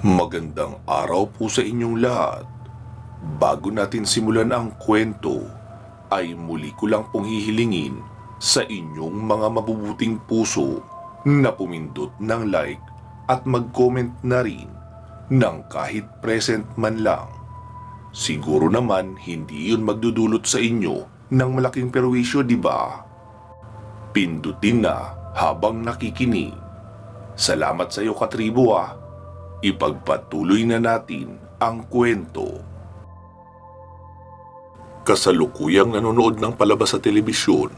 Magandang araw po sa inyong lahat. Bago natin simulan ang kwento, ay muli ko lang pong hihilingin sa inyong mga mabubuting puso na pumindot ng like at mag-comment na rin ng kahit present man lang. Siguro naman hindi yun magdudulot sa inyo ng malaking perwisyo, di ba? Pindutin na habang nakikinig. Salamat sa iyo, katribo ah. Ipagpatuloy na natin ang kwento. Kasalukuyang nanonood ng palabas sa telebisyon,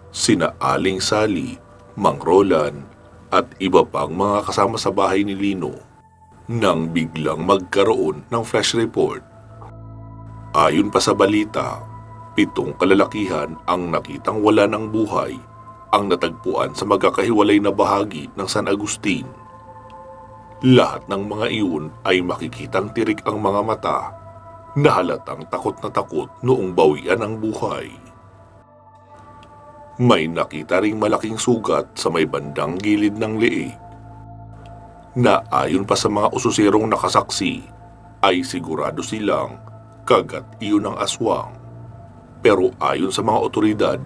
sina Aling Sally, Mang Roland, at iba pang mga kasama sa bahay ni Lino, nang biglang magkaroon ng flash report. Ayon pa sa balita, 7 kalalakihan ang nakitang wala ng buhay ang natagpuan sa magkakahiwalay na bahagi ng San Agustin. Lahat ng mga iyon ay makikitang tirik ang mga mata na halatang takot na takot noong bawian ang buhay. May nakita ring malaking sugat sa may bandang gilid ng leeg na ayon pa sa mga ususerong nakasaksi ay sigurado silang kagat iyon ng aswang. Pero ayon sa mga otoridad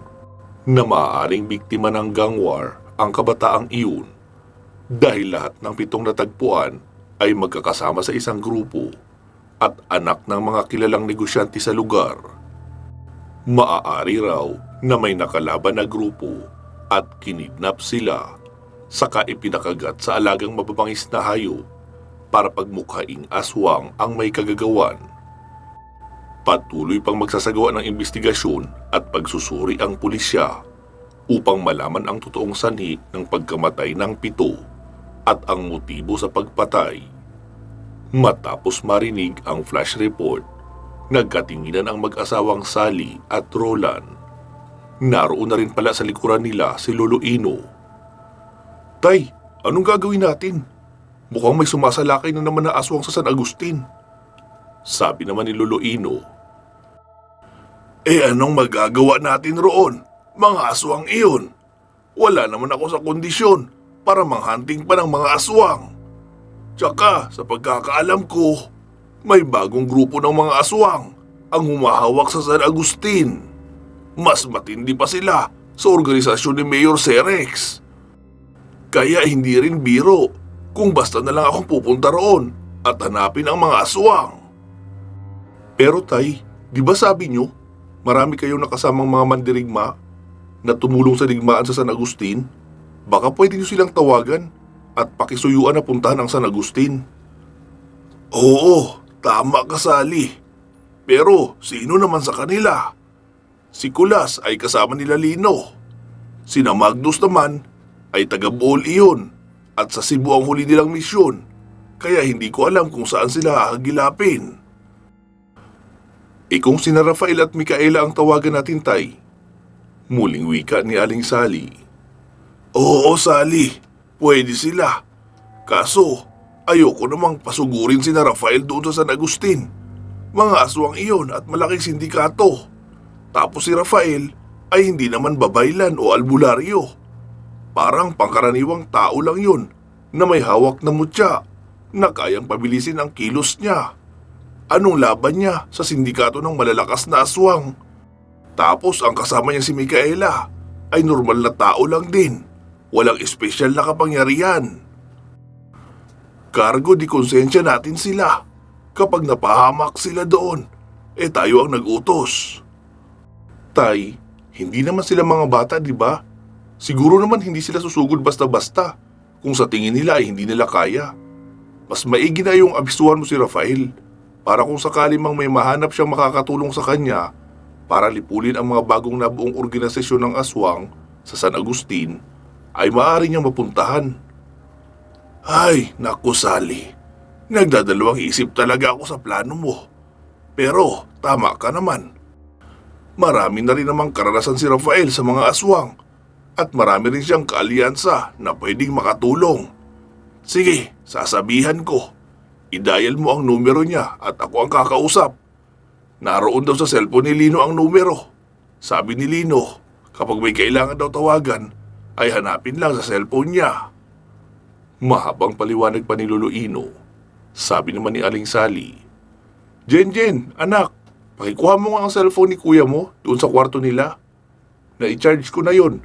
na maaaring biktima ng gang war ang kabataang iyon dahil lahat ng 7 natagpuan ay magkakasama sa isang grupo at anak ng mga kilalang negosyante sa lugar. Maaari raw na may nakalaban na grupo at kinidnap sila saka ipinakagat sa alagang mababangis na hayop para pagmukhaing aswang ang may kagagawan. Patuloy pang magsasagawa ng investigasyon at pagsusuri ang pulisya upang malaman ang totoong sanhi ng pagkamatay ng 7 at ang motibo sa pagpatay. Matapos marinig ang flash report, nagkatinginan ang mag-asawang Sally at Roland. Naroon na rin pala sa likuran nila si Lolo Ino. "Tay, anong gagawin natin? Mukhang may sumasalakay na naman na aswang sa San Agustin." Sabi naman ni Lolo Ino. "Anong magagawa natin roon? Mga aswang iyon. Wala naman ako sa kondisyon para manghunting pa ng mga aswang. Tsaka sa pagkakaalam ko, may bagong grupo ng mga aswang ang humahawak sa San Agustin. Mas matindi pa sila sa organisasyon ni Mayor Cerex. Kaya hindi rin biro kung basta na lang akong pupunta roon at hanapin ang mga aswang." "Pero tay, di ba sabi nyo, marami kayong nakasamang mga mandirigma na tumulong sa digmaan sa San Agustin? Baka pwede nyo silang tawagan at pakisuyuan na puntahan ang San Agustin." "Oo, tama ka, Sally. Pero sino naman sa kanila? Si Kulas ay kasama nila Lino. Sina Magnus naman ay taga Bohol iyon at sa Cebu ang huli nilang misyon. Kaya hindi ko alam kung saan sila hahagilapin." Kung sina Rafael at Micaela ang tawagan natin, tay?" Muling wika ni Aling Sally. "Oo, Sally. Pwede sila. Kaso, ayoko namang pasugurin sina Rafael doon sa San Agustin. Mga aswang iyon at malaking sindikato. Tapos si Rafael ay hindi naman babaylan o albularyo. Parang pangkaraniwang tao lang yun na may hawak na mutya na kayang pabilisin ang kilos niya. Anong laban niya sa sindikato ng malalakas na aswang? Tapos ang kasama niya si Micaela ay normal na tao lang din. Walang espesyal na kapangyarihan. Kargo di konsensya natin sila. Kapag napahamak sila doon, tayo ang nag-utos." "Tay, hindi naman sila mga bata, di ba? Siguro naman hindi sila susugod basta-basta kung sa tingin nila ay hindi nila kaya. Mas maigi na yung abisuhan mo si Rafael para kung sakali mang may mahanap siyang makakatulong sa kanya para lipulin ang mga bagong nabuong organisasyon ng aswang sa San Agustin, ay maaari niyang mapuntahan." "Ay, naku, Sally. Nagdadalawang isip talaga ako sa plano mo. Pero tama ka naman. Marami na rin namang karanasan si Rafael sa mga aswang at marami rin siyang kaalyansa na pwedeng makatulong. Sige, sasabihan ko. I-dial mo ang numero niya at ako ang kakausap. Naroon daw sa cellphone ni Lino ang numero. Sabi ni Lino, kapag may kailangan daw tawagan, ay hanapin lang sa cellphone niya." Mahabang paliwanag pa ni Lolo Ino. Sabi naman ni Aling Sally, Jenjen, anak, pakikuha mo nga ang cellphone ni kuya mo doon sa kwarto nila. Na-i-charge ko na yon.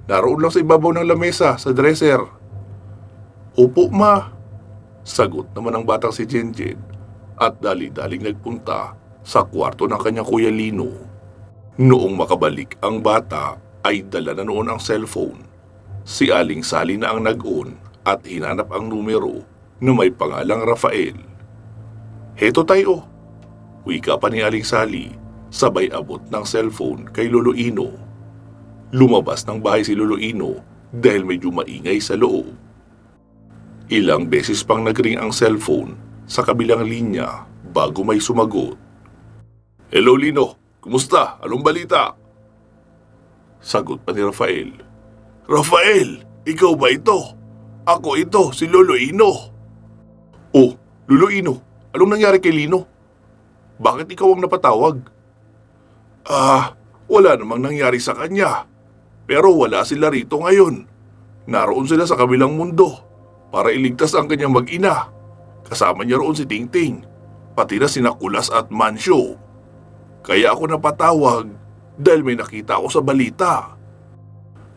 Naroon lang sa ibabaw ng lamesa sa dresser. Opo ma, sagot naman ng batang si Jenjen at dali-daling nagpunta sa kwarto ng kanyang kuya Lino. Noong makabalik ang bata ay dala na noon ang cellphone. Si Aling Sally na ang nag-on at hinanap ang numero na may pangalang Rafael. Heto tayo, wika pa ni Aling Sally sabay abot ng cellphone kay Lolo Ino. Lumabas ng bahay si Lolo Ino dahil medyo maingay sa loob. Ilang beses pang nagring ang cellphone sa kabilang linya bago may sumagot. Hello Lino, kumusta? Anong balita? Sagot pa ni Rafael. Rafael, ikaw ba ito? Ako ito, si Lolo Ino. Oh, Lolo Ino, anong nangyari kay Lino? Bakit ikaw ang napatawag? Wala namang nangyari sa kanya. Pero wala sila rito ngayon. Naroon sila sa kabilang mundo para iligtas ang kanyang mag-ina. Kasama niya roon si Tingting, pati na sina Kulas at Mancio. Kaya ako napatawag dahil may nakita ako sa balita.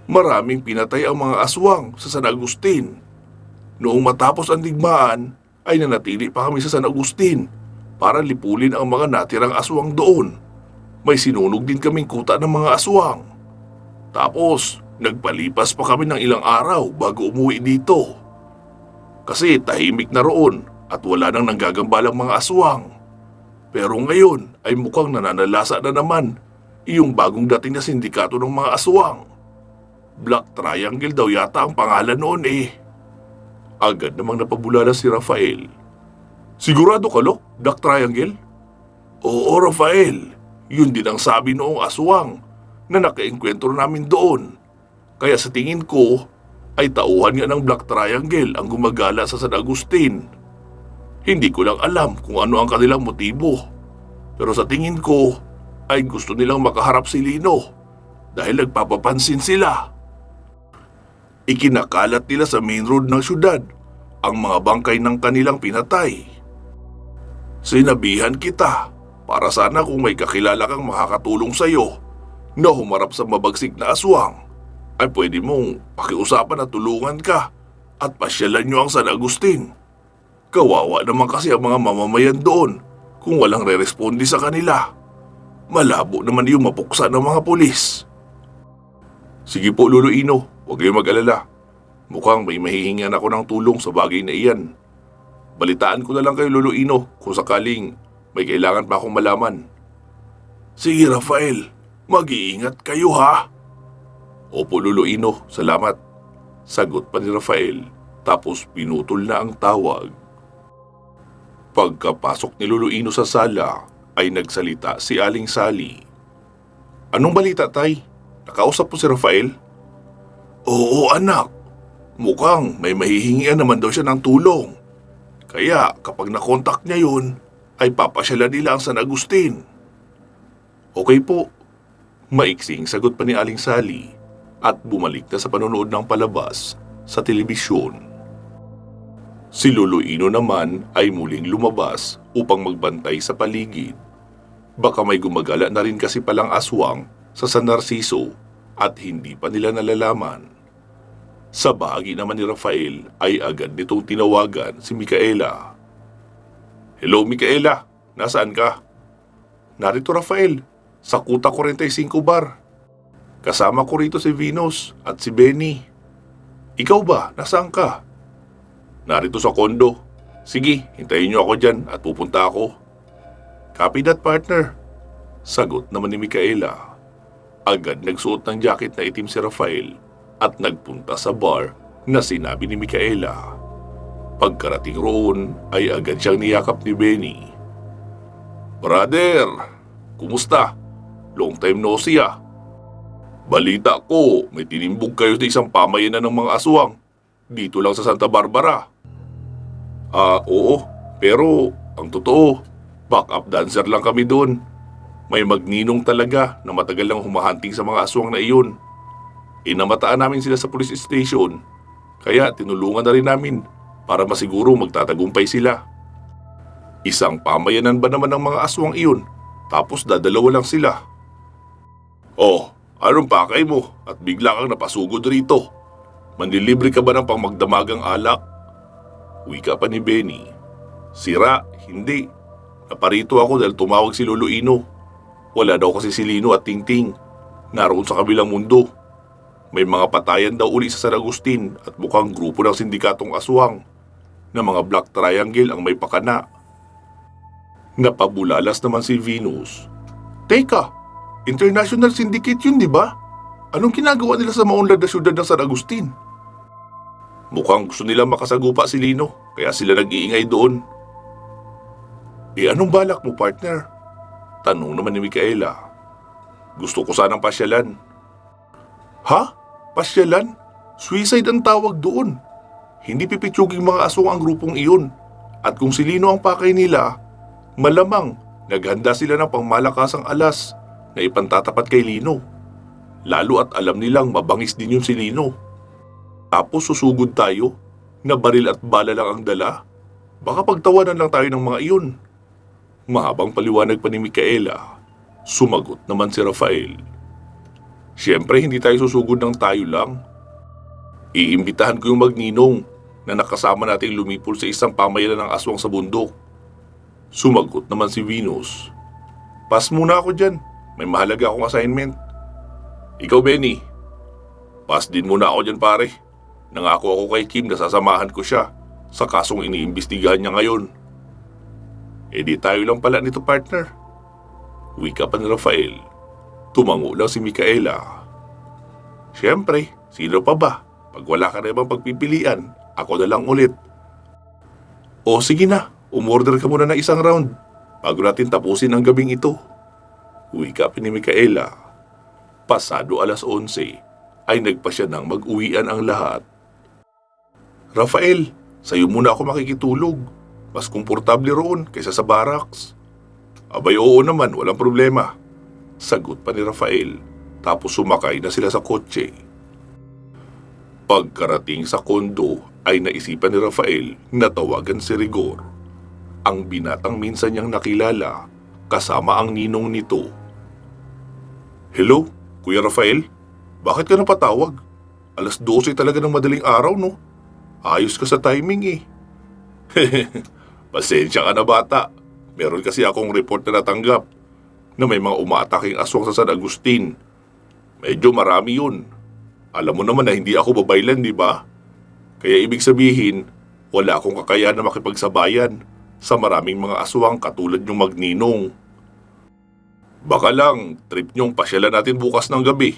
Maraming pinatay ang mga aswang sa San Agustin. Noong matapos ang digmaan, ay nanatili pa kami sa San Agustin para lipulin ang mga natirang aswang doon. May sinunog din kaming kuta ng mga aswang. Tapos, nagpalipas pa kami ng ilang araw bago umuwi dito. Kasi tahimik na roon at wala nang nanggagambalang mga aswang. Pero ngayon ay mukhang nananalasa na naman yung bagong dating na sindikato ng mga aswang. Black Triangle daw yata ang pangalan noon eh. Agad namang napabulala si Rafael. Sigurado ka lo, Black Triangle? Oo Rafael, yun din ang sabi noong aswang na nakaengkwentro namin doon. Kaya sa tingin ko ay tauhan nga ng Black Triangle ang gumagala sa San Agustin. Hindi ko lang alam kung ano ang kanilang motibo. Pero sa tingin ko ay gusto nilang makaharap si Lino dahil nagpapapansin sila. Ikinakalat nila sa main road ng syudad ang mga bangkay ng kanilang pinatay. Sinabihan kita para sana kung may kakilala kang makakatulong sa'yo na humarap sa mabagsik na aswang ay pwede mong pakiusapan at tulungan ka at pasyalan nyo ang San Agustin. Kawawa naman kasi ang mga mamamayan doon kung walang re-respondi sa kanila. Malabo naman yung mapuksa ng mga pulis. Sige po Lolo Ino, huwag kayong mag-alala. Mukhang may mahihingan ako ng tulong sa bagay na iyan. Balitaan ko na lang kay Lolo Ino kung sakaling may kailangan pa akong malaman. Sige Rafael, mag-iingat kayo ha. Opo Lolo Ino, salamat. Sagot pa ni Rafael tapos pinutol na ang tawag. Pagkapasok ni Lolo Ino sa sala ay nagsalita si Aling Sally. Anong balita tay? Nakausap po si Rafael? Oo anak, mukhang may mahihingian naman daw siya ng tulong. Kaya kapag nakontak niya yun, ay papasyalan nila ang San Agustin. Okay po, maiksing sagot pa ni Aling Sally at bumalik na sa panonood ng palabas sa telebisyon. Si Lolo Ino naman ay muling lumabas upang magbantay sa paligid. Baka may gumagala na rin kasi palang aswang sa San Narciso at hindi pa nila nalalaman. Sa bahagi naman ni Rafael ay agad nitong tinawagan si Micaela. Hello Micaela, nasaan ka? Narito Rafael, sa Kuta 45 Bar. Kasama ko rito si Venus at si Benny. Ikaw ba, nasaan ka? Narito sa kondo. Sige, hintayin niyo ako dyan at pupunta ako. Copy that partner. Sagot naman ni Micaela. Agad nagsuot ng jacket na itim si Rafael at nagpunta sa bar na sinabi ni Micaela. Pagkarating roon ay agad siyang niyakap ni Benny. Brother, kumusta? Long time no see ah. Balita ko, may tinimbog kayo sa isang pamayanan ng mga aswang dito lang sa Santa Barbara. Oo, pero ang totoo, backup dancer lang kami doon. May magninong talaga na matagal lang humahunting sa mga aswang na iyon. Inamataan namin sila sa police station, kaya tinulungan na rin namin para masiguro magtatagumpay sila. Isang pamayanan ba naman ng mga aswang iyon? Tapos dadalawa lang sila. Oh, anong pakay mo at bigla kang napasugod rito? Manlilibre ka ba ng pangmagdamagang alak? Wika pa ni Benny. Sira, hindi. Naparito ako dahil tumawag si Lolo Ino. Wala daw kasi si Lino at Tingting. Naroon sa kabilang mundo. May mga patayan daw uli sa San Agustin at mukhang grupo ng sindikatong aswang na mga Black Triangle ang may pakana. Napabulalas naman si Venus. Teka, International Syndicate yun, di ba? Anong ginagawa nila sa maunlad na syudad ng San Agustin? Mukhang gusto nila makasagupa si Lino, kaya sila nag-iingay doon. Anong balak mo, partner? Tanong naman ni Micaela. Gusto ko sanang pasyalan. Ha? Pasyalan? Suicide ang tawag doon. Hindi pipitsuging mga aswang ang grupong iyon. At kung si Lino ang pakay nila, malamang naghanda sila ng pangmalakasang alas na ipantatapat kay Lino. Lalo at alam nilang mabangis din yun si Lino. Tapos susugod tayo na baril at bala lang ang dala. Baka pagtawanan lang tayo ng mga iyon. Mahabang paliwanag pa ni Micaela. Sumagot naman si Rafael. Siyempre hindi tayo susugod ng tayo lang. Iimbitahan ko yung magninong na nakasama nating lumipol sa isang pamayanan ng aswang sa bundok. Sumagot naman si Venus. Pass muna ako dyan. May mahalaga akong assignment. Ikaw, Benny. Pass din muna ako dyan, pare. Nangako ako kay Kim na sasamahan ko siya sa kasong iniimbestigahan niya ngayon. Di tayo lang pala nito, partner. Wika pa ni Rafael. Tumango lang si Micaela. Siyempre, sino pa ba? Pag wala ka na ibang pagpipilian, ako na lang ulit. O sige na, umorder ka muna ng isang round bago natin tapusin ang gabing ito. Wika pa ni Micaela. Pasado 11:00 ay nagpasya nang mag-uwian ang lahat. Rafael, sa'yo muna ako makikitulog. Mas komportable roon kaysa sa barracks. Abay oo naman, walang problema. Sagot pa ni Rafael, tapos sumakay na sila sa kotse. Pagkarating sa kondo ay naisipan ni Rafael na tawagan si Rigor, ang binatang minsan niyang nakilala kasama ang ninong nito. Hello, Kuya Rafael? Bakit ka napatawag? 12:00 talaga ng madaling araw, no? Ayos ka sa timing eh. Pasensya ka na, bata. Meron kasi akong report na natanggap na may mga umaataking aswang sa San Agustin. Medyo marami yun. Alam mo naman na hindi ako babaylan, di ba? Kaya ibig sabihin, wala akong kakayahan na makipagsabayan sa maraming mga aswang katulad yung magninong. Baka lang, trip niyong pasyalan natin bukas ng gabi.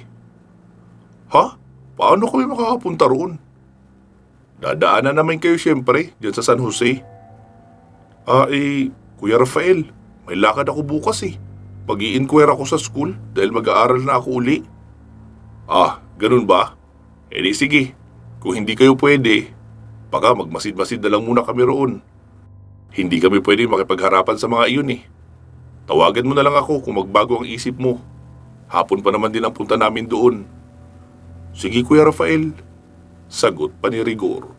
Ha? Paano kami makakapunta roon? Dadaanan naman kayo siyempre, dyan sa San Jose. Kuya Rafael, may lakad ako bukas eh. Mag-i-inquire ako sa school dahil mag-aaral na ako uli. Ganun ba? Di sige, kung hindi kayo pwede, baka magmasid-masid na lang muna kami roon. Hindi kami pwede makipagharapan sa mga iyon eh. Tawagan mo na lang ako kung magbago ang isip mo. Hapon pa naman din ang punta namin doon. Sige Kuya Rafael, sagot pa ni Rigor,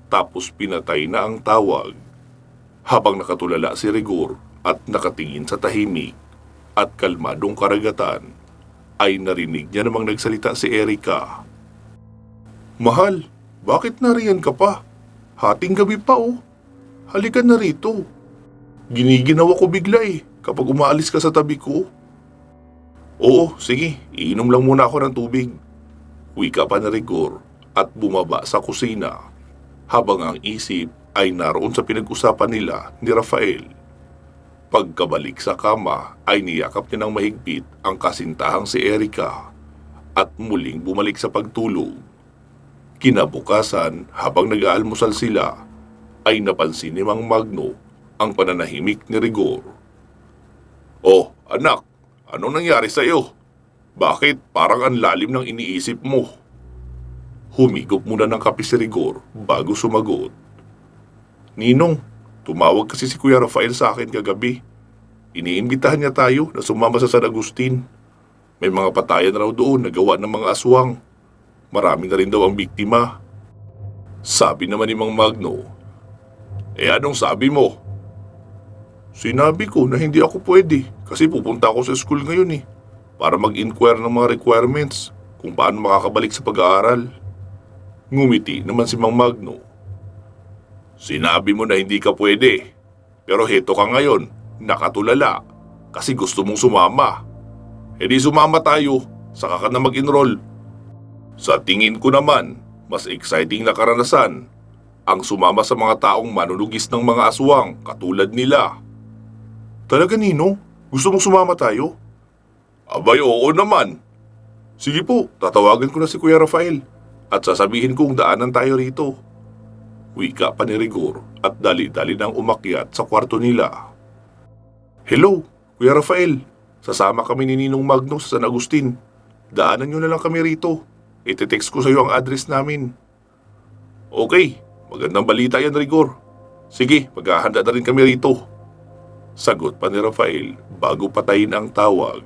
tapos pinatay na ang tawag. Habang nakatulala si Rigor at nakatingin sa tahimik at kalmadong karagatan, ay narinig niya namang nagsalita si Erica. Mahal, bakit nariyan ka pa? Hating gabi pa oh. Halika na rito. Giniginawa ko bigla eh kapag umaalis ka sa tabi ko. Oo, sige, iinom lang muna ako ng tubig. Wika pa ni Rigor at bumaba sa kusina habang ang isip ay naroon sa pinag-usapan nila ni Rafael. Pagkabalik sa kama ay niyakap niya ng mahigpit ang kasintahang si Erica at muling bumalik sa pagtulog. Kinabukasan habang nag-aalmusal sila ay napansin ni Mang Magno ang pananahimik ni Rigor. Oh, anak, anong nangyari sa iyo? Bakit parang ang lalim ng iniisip mo? Humigop muna ng kape si Rigor bago sumagot. Ninong, tumawag kasi si Kuya Rafael sa akin kagabi. Iniimbitahan niya tayo na sumama sa San Agustin. May mga patayan raw doon na gawa ng mga aswang. Marami na rin daw ang biktima. Sabi naman ni Mang Magno. Anong sabi mo? Sinabi ko na hindi ako pwede kasi pupunta ako sa school ngayon para mag-inquire ng mga requirements kung paano makakabalik sa pag-aaral. Ngumiti naman si Mang Magno. Sinabi mo na hindi ka pwede, pero heto ka ngayon, nakatulala, kasi gusto mong sumama. E di sumama tayo, saka ka na mag-enroll. Sa tingin ko naman, mas exciting na karanasan ang sumama sa mga taong manunugis ng mga aswang katulad nila. Talaga, Ninong? Gusto mong sumama tayo? Abay, oo naman. Sige po, tatawagan ko na si Kuya Rafael at sasabihin kong daanan tayo rito. Wika pa ni Rigor at dali-dali nang umakyat sa kwarto nila. Hello, Kuya Rafael. Sasama kami ni Ninong Magno sa San Agustin. Daanan nyo na lang kami rito. Ite-text ko sa iyo ang address namin. Okay, magandang balita yan, Rigor. Sige, maghahanda na rin kami rito. Sagot pa ni Rafael bago patayin ang tawag.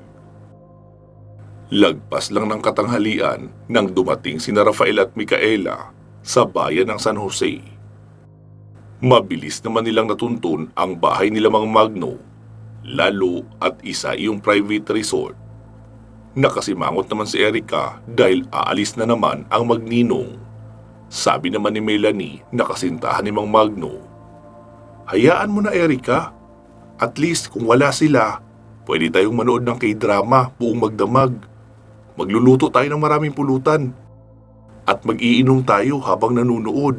Lagpas lang ng katanghalian nang dumating sina Rafael at Micaela sa bayan ng San Jose. Mabilis naman nilang natuntun ang bahay nila Mang Magno, lalo at isa iyong private resort. Nakasimangot naman si Erica dahil aalis na naman ang magninong. Sabi naman ni Melanie na kasintahan ni Mang Magno, hayaan mo na, Erica. At least kung wala sila, pwede tayong manood ng K-drama buong magdamag. Magluluto tayo ng maraming pulutan. At mag-iinom tayo habang nanunood.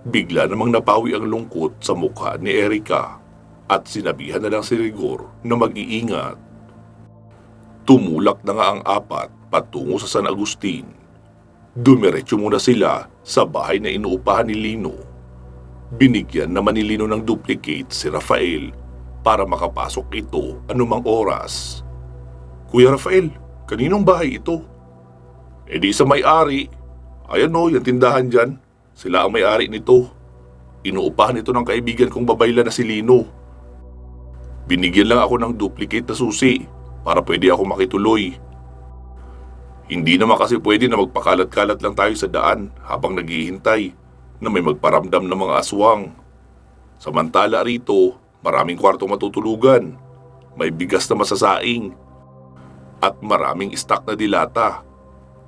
Bigla namang napawi ang lungkot sa mukha ni Erica at sinabihan na lang si Rigor na mag-iingat. Tumulak na nga ang apat patungo sa San Agustin. Dumiretso muna sila sa bahay na inuupahan ni Lino. Binigyan naman ni Lino ng duplicate si Rafael para makapasok ito anumang oras. Kuya Rafael, kaninong bahay ito? E di sa may-ari. Ayan o, yung tindahan dyan. Sila ang may-ari nito. Inuupahan ito ng kaibigan kong babayla na si Lino. Binigyan lang ako ng duplicate na susi para pwede ako makituloy. Hindi naman kasi pwede na magpakalat-kalat lang tayo sa daan habang naghihintay na may magparamdam ng mga aswang. Samantala rito, maraming kwartong matutulugan, may bigas na masasaing, at maraming stock na dilata.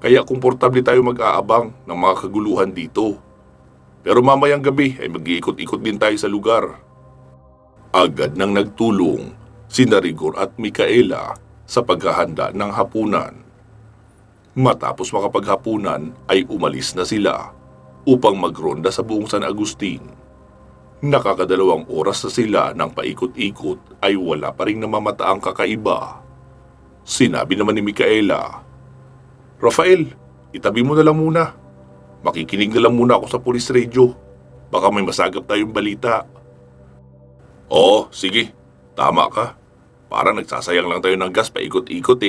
Kaya komportable tayo mag-aabang ng mga kaguluhan dito. Pero mamayang gabi ay mag-iikot-ikot din tayo sa lugar. Agad nang nagtulong sina Rigor at Micaela sa paghahanda ng hapunan. Matapos makapaghapunan ay umalis na sila upang magronda sa buong San Agustin. Nakakadalawang oras na sila nang paikot-ikot ay wala pa rin namamataang kakaiba. Sinabi naman ni Micaela, Rafael, itabi mo na lang muna. Makikinig na lang muna ako sa police radio. Baka may masagap tayong balita. Oo, sige. Tama ka. Parang nagsasayang lang tayo ng gas paikot-ikot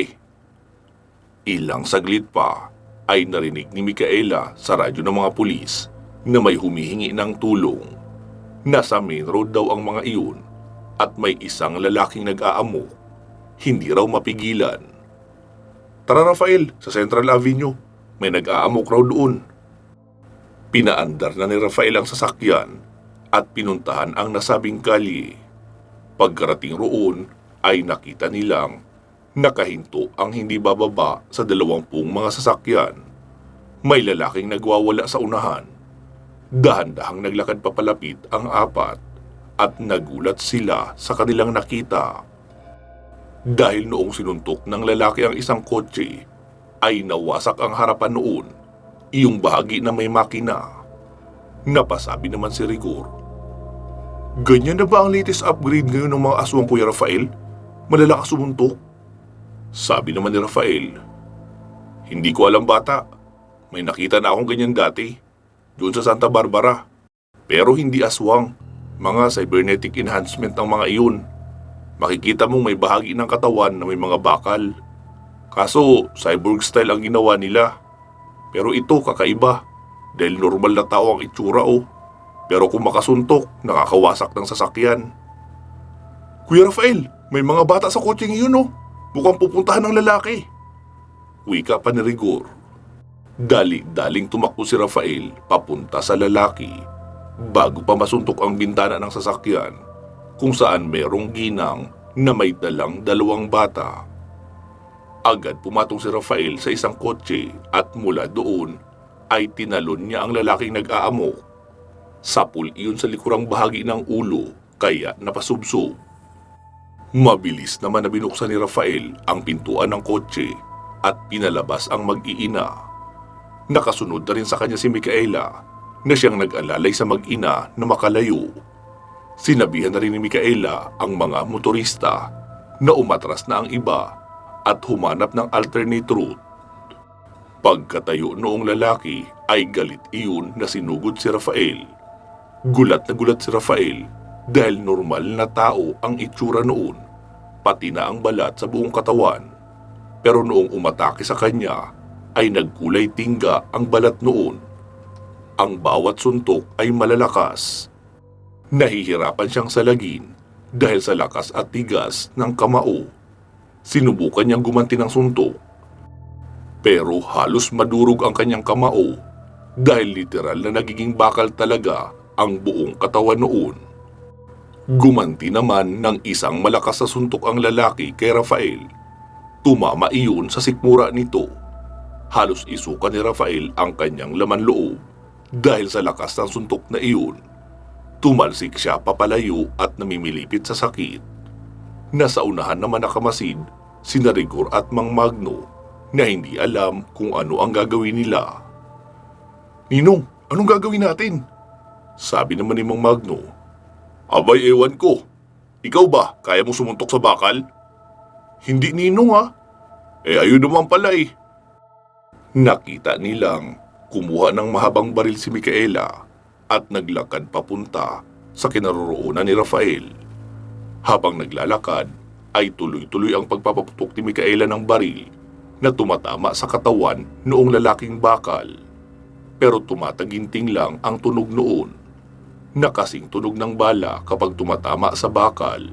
Ilang saglit pa ay narinig ni Micaela sa radyo ng mga pulis na may humihingi ng tulong. Nasa main road daw ang mga iyon at may isang lalaking nag-aamok. Hindi raw mapigilan. Tara Rafael, sa Central Avenue. May nag-aamok raw doon. Pinaandar na ni Rafael ang sasakyan at pinuntahan ang nasabing kalye. Pagkarating roon ay nakita nilang nakahinto ang hindi bababa sa 20 mga sasakyan. May lalaking nagwawala sa unahan. Dahan-dahang naglakad papalapit ang apat at nagulat sila sa kanilang nakita. Dahil noong sinuntok ng lalaki ang isang kotse, ay nawasak ang harapan noon, iyong bahagi na may makina. Napasabi naman si Rigor, ganyan na ba ang latest upgrade ngayon ng mga aswang, Kuya Rafael? Malalakas sumuntok? Sabi naman ni Rafael, hindi ko alam bata. May nakita na akong ganyan dati, doon sa Santa Barbara. Pero hindi aswang, mga cybernetic enhancement ng mga iyon. Makikita mong may bahagi ng katawan na may mga bakal. Kaso cyborg style ang ginawa nila. Pero ito kakaiba, dahil normal na tao ang itsura Pero kung makasuntok, nakakawasak ng sasakyan. Kuya Rafael, may mga bata sa kotse ngayon Mukhang pupuntahan ng lalaki. Wika pa ni Rigor. Dali-daling tumakbo si Rafael papunta sa lalaki. Bago pa masuntok ang bintana ng sasakyan, kung saan merong ginang na may dalang 2 bata. Agad pumatong si Rafael sa isang kotse at mula doon ay tinalon niya ang lalaking nag-aamok. Sapul iyon sa likurang bahagi ng ulo kaya napasubsob. Mabilis naman na binuksan ni Rafael ang pintuan ng kotse at pinalabas ang mag-iina. Nakasunod na rin sa kanya si Micaela na siyang nag-alalay sa mag-ina na makalayo. Sinabihan na rin ni Micaela ang mga motorista na umatras na ang iba at humanap ng alternate route. Pagkatayo noong lalaki ay galit iyon na sinugod si Rafael. Gulat na gulat si Rafael dahil normal na tao ang itsura noon, pati na ang balat sa buong katawan. Pero noong umatake sa kanya ay nagkulay tingga ang balat noon. Ang bawat suntok ay malalakas. Nahihirapan siyang salagin dahil sa lakas at tigas ng kamao. Sinubukan niyang gumanti ng suntok. Pero halos madurog ang kanyang kamao dahil literal na nagiging bakal talaga ang buong katawan noon. Gumanti naman ng isang malakas na suntok ang lalaki kay Rafael. Tumama iyon sa sikmura nito. Halos isuka ni Rafael ang kanyang laman loob dahil sa lakas ng suntok na iyon. Tumalsik siya papalayo at namimilipit sa sakit. Nasa unahan naman nakamasid sina Rigor at Mang Magno na hindi alam kung ano ang gagawin nila. "Ninong, anong gagawin natin?" Sabi naman ni Mang Magno. "Abay, ewan ko. Ikaw ba, kaya mong sumuntok sa bakal?" "Hindi, Ninong ha. Ayun naman pala eh." Nakita nilang kumuha ng mahabang baril si Micaela at naglakad papunta sa kinaroroonan ni Rafael. Habang naglalakad ay tuloy-tuloy ang pagpapaputok ni Micaela ng baril na tumatama sa katawan noong lalaking bakal. Pero tumataginting lang ang tunog noon. Nakasing tunog ng bala kapag tumatama sa bakal.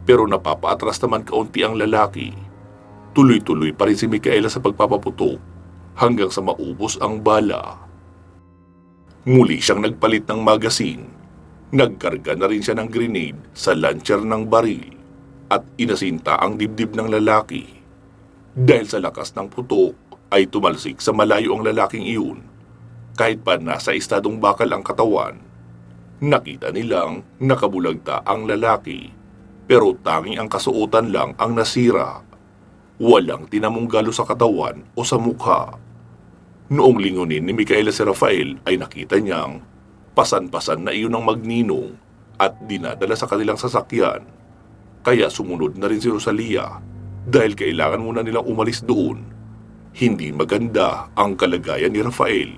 Pero napapaatras naman kaunti ang lalaki. Tuloy-tuloy pa rin si Micaela sa pagpapaputok hanggang sa maubos ang bala. Muli siyang nagpalit ng magasin. Nagkarga na rin siya ng grenade sa launcher ng baril at inasinta ang dibdib ng lalaki. Dahil sa lakas ng putok ay tumalsik sa malayo ang lalaking iyon. Kahit pa nasa estadong bakal ang katawan, nakita nilang nakabulagta ang lalaki pero tanging ang kasuotan lang ang nasira. Walang tinamong galo sa katawan o sa mukha. Noong lingunin ni Micaela si Rafael ay nakita niyang pasan-pasan na iyon ng magninong at dinadala sa kanilang sasakyan. Kaya sumunod na rin si Rosalia dahil kailangan muna nilang umalis doon. Hindi maganda ang kalagayan ni Rafael.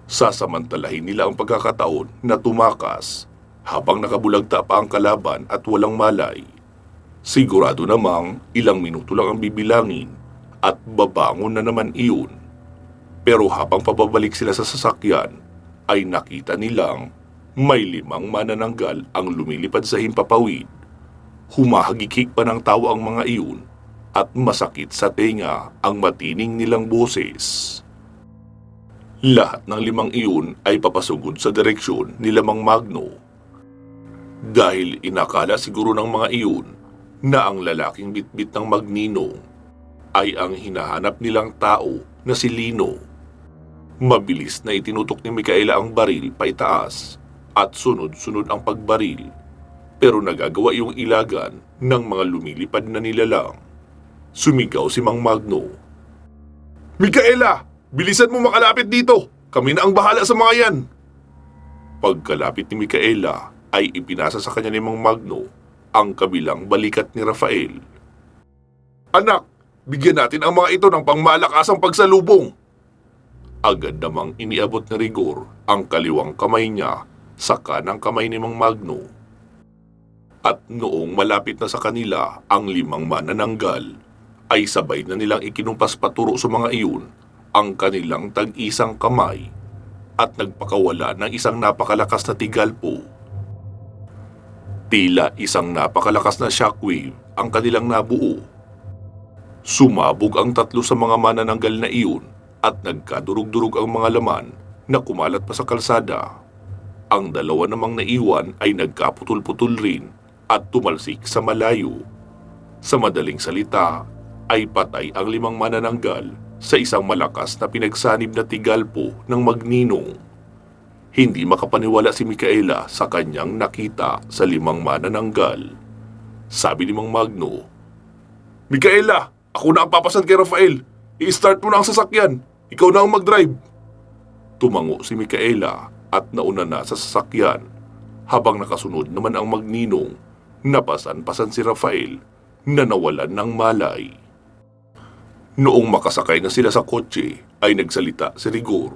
Sasamantalahin nila ang pagkakataon na tumakas habang nakabulagta pa ang kalaban at walang malay. Sigurado namang ilang minuto lang ang bibilangin at babangon na naman iyon. Pero habang pababalik sila sa sasakyan, ay nakita nilang may 5 manananggal ang lumilipad sa himpapawid. Humahagikik pa ng tawa ang mga iyon at masakit sa tenga ang matining nilang boses. Lahat ng 5 iyon ay papasugod sa direksyon nila Mang Magno. Dahil inakala siguro ng mga iyon na ang lalaking bitbit ng magninong ay ang hinahanap nilang tao na si Lino. Mabilis na itinutok ni Micaela ang baril paitaas at sunod-sunod ang pagbaril, pero nagagawa yung ilagan ng mga lumilipad na nilalang. Sumigaw si Mang Magno. "Micaela, bilisan mo makalapit dito! Kami na ang bahala sa mga yan!" Pagkalapit ni Micaela ay ipinasa sa kanya ni Mang Magno ang kabilang balikat ni Rafael. "Anak, bigyan natin ang mga ito ng pangmalakasang pagsalubong." Agad namang iniabot ni Rigor ang kaliwang kamay niya sa kanang kamay ni Mang Magno. At noong malapit na sa kanila ang 5 manananggal, ay sabay na nilang ikinumpas paturo sa mga iyon ang kanilang tag-isang kamay at nagpakawala ng isang napakalakas na tigalpo. Tila isang napakalakas na shockwave ang kanilang nabuo. Sumabog ang 3 sa mga manananggal na iyon at nagkadurog-durog ang mga laman na kumalat pa sa kalsada. Ang dalawa namang naiwan ay nagkaputol-putol rin at tumalsik sa malayo. Sa madaling salita, ay patay ang 5 manananggal sa isang malakas na pinagsanib na tigalpo ng magninong. Hindi makapaniwala si Micaela sa kanyang nakita sa 5 manananggal. Sabi ni Mang Magno, "Micaela, ako na ang papasan kay Rafael. I-start mo na ang sasakyan. Ikaw na ang mag-drive." Tumango si Micaela at nauna na sa sasakyan, habang nakasunod naman ang magninong. Napasan-pasan si Rafael na nawalan ng malay. Noong makasakay na sila sa kotse ay nagsalita si Rigor.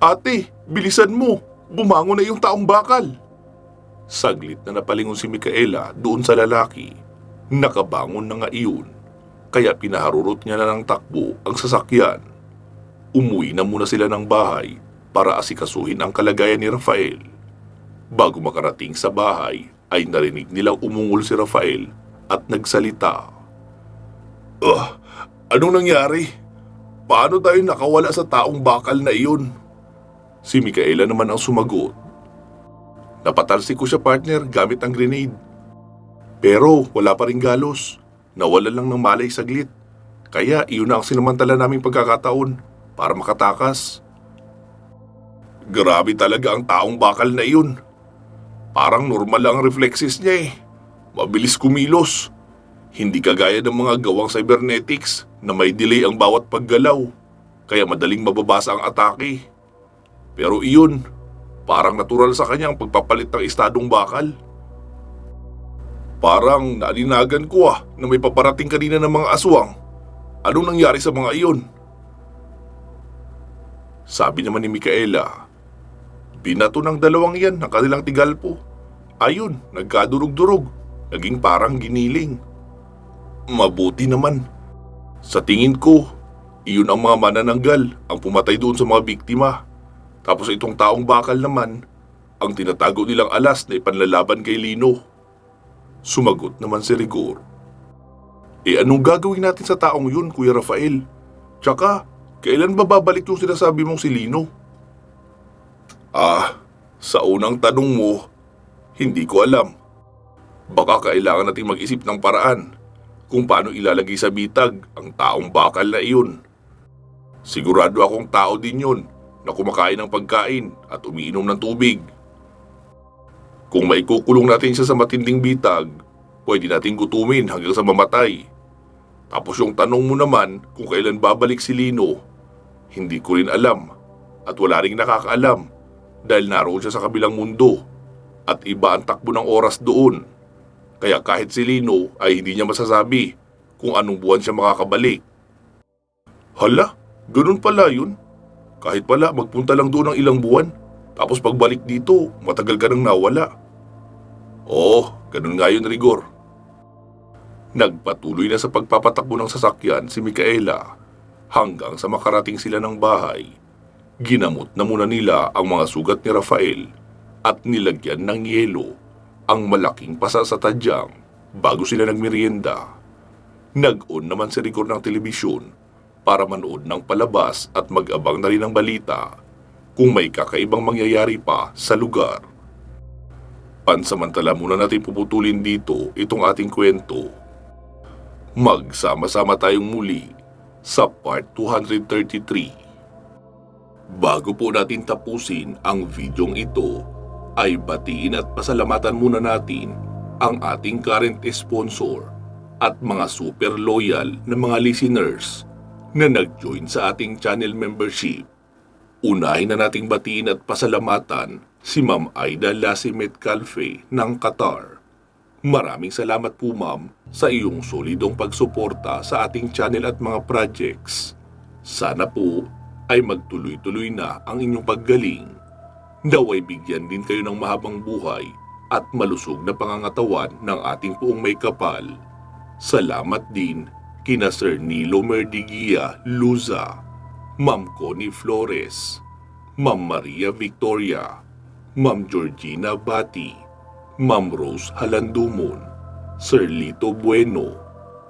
"Ate, bilisan mo. Bumangon na yung taong bakal." Saglit na napalingon si Micaela doon sa lalaki. Nakabangon na nga iyon, kaya pinaharurot niya na ng takbo ang sasakyan. Umuwi na muna sila ng bahay para asikasuhin ang kalagayan ni Rafael. Bago makarating sa bahay ay narinig nilang umungol si Rafael at nagsalita. Anong nangyari? Paano tayo nakawala sa taong bakal na iyon?" Si Micaela naman ang sumagot. "Napatalsik ko siya, partner, gamit ang grenade. Pero wala pa rin galos. Nawala lang ng malay saglit. Kaya iyon na ang sinamantala naming pagkakataon para makatakas." "Grabe talaga ang taong bakal na iyon. Parang normal lang ang reflexes niya eh. Mabilis kumilos. Hindi kagaya ng mga gawang cybernetics na may delay ang bawat paggalaw, kaya madaling mababasa ang atake. Pero iyon, parang natural sa kanya ang pagpapalit ng estadong bakal. Parang naalinagan ko na may paparating kanina ng mga aswang. Anong nangyari sa mga iyon?" Sabi naman ni Micaela, "Binato ng dalawang yan ang kanilang tigalpo. Ayun, nagkadurog-durog. Naging parang giniling. Mabuti naman. Sa tingin ko, iyon ang mga manananggal ang pumatay doon sa mga biktima. Tapos itong taong bakal naman, ang tinatago nilang alas na ipanlalaban kay Lino." Sumagot naman si Rigor. "Anong gagawin natin sa taong yun, Kuya Rafael? Tsaka, kailan ba babalik yung sinasabi mong si Lino?" Sa unang tanong mo, hindi ko alam. Baka kailangan natin mag-isip ng paraan kung paano ilalagay sa bitag ang taong bakal na iyon. Sigurado akong tao din yun na kumakain ng pagkain at umiinom ng tubig. Kung maikukulong natin siya sa matinding bitag, pwede natin gutumin hanggang sa mamatay. Tapos yung tanong mo naman kung kailan babalik si Lino, hindi ko rin alam at wala ring nakakaalam dahil naroon siya sa kabilang mundo at iba ang takbo ng oras doon. Kaya kahit si Lino ay hindi niya masasabi kung anong buwan siya makakabalik." "Hala, ganun pala yun. Kahit pala magpunta lang doon ng ilang buwan, tapos pagbalik dito, matagal ka nang nawala." "Oo, ganun nga yun, Rigor." Nagpatuloy na sa pagpapatakbo ng sasakyan si Micaela hanggang sa makarating sila ng bahay. Ginamot na muna nila ang mga sugat ni Rafael at nilagyan ng yelo ang malaking pasa sa tadyang bago sila nagmerienda. Nag-on naman si Rigor ng telebisyon para manood ng palabas at mag-abang na rin ng balita kung may kakaibang mangyayari pa sa lugar. Pansamantala muna natin puputulin dito itong ating kwento. Magsama-sama tayong muli sa part 233. Bago po natin tapusin ang videong ito, ay batiin at pasalamatan muna natin ang ating current sponsor at mga super loyal na mga listeners na nag-join sa ating channel membership. Unahin na nating batiin at pasalamatan si Ma'am Aida Lasimet Calfe ng Qatar. Maraming salamat po, Ma'am, sa iyong solidong pagsuporta sa ating channel at mga projects. Sana po ay magtuloy-tuloy na ang inyong paggaling. Naway bigyan din kayo ng mahabang buhay at malusog na pangangatawan ng ating puong may kapal. Salamat din kina Sir Nilo Merdigia Luza, Ma'am Connie Flores, Ma'am Maria Victoria, Ma'am Georgina Bati, Ma'am Rose Halandumon, Sir Lito Bueno,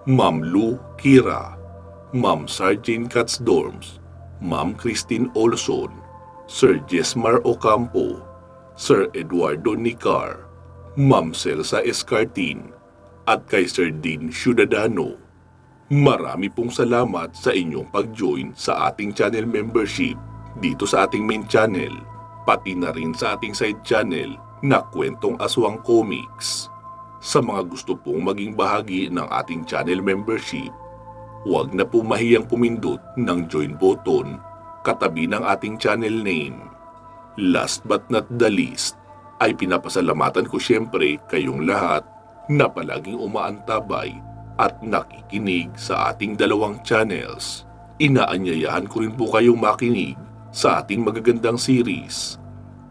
Ma'am Lou Kira, Ma'am Sargent Katzdorms, Ma'am Christine Olson, Sir Jesmar Ocampo, Sir Eduardo Nicar, Ma'am Celsa Escartin, at kay Sir Dean Ciudadano. Marami pong salamat sa inyong pag-join sa ating channel membership dito sa ating main channel, pati na rin sa ating side channel na Kwentong Aswang Comics. Sa mga gusto pong maging bahagi ng ating channel membership, huwag na po mahiyang pumindot ng join button katabi ng ating channel name. Last but not the least, ay pinapasalamatan ko siyempre kayong lahat na palaging umaantabay at nakikinig sa ating dalawang channels. Inaanyayahan ko rin po kayong makinig sa ating magagandang series,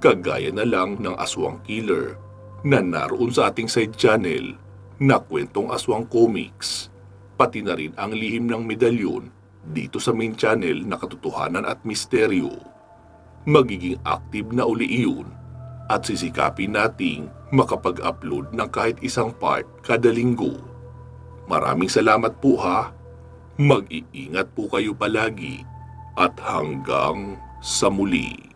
kagaya na lang ng Aswang Killer na naroon sa ating side channel na Kwentong Aswang Comics, pati na rin ang Lihim ng Medalyon dito sa main channel na Katotohanan at Misteryo. Magiging active na uli iyon at sisikapin nating makapag-upload ng kahit isang part kada linggo. Maraming salamat po ha. Mag-iingat po kayo palagi at hanggang sa muli.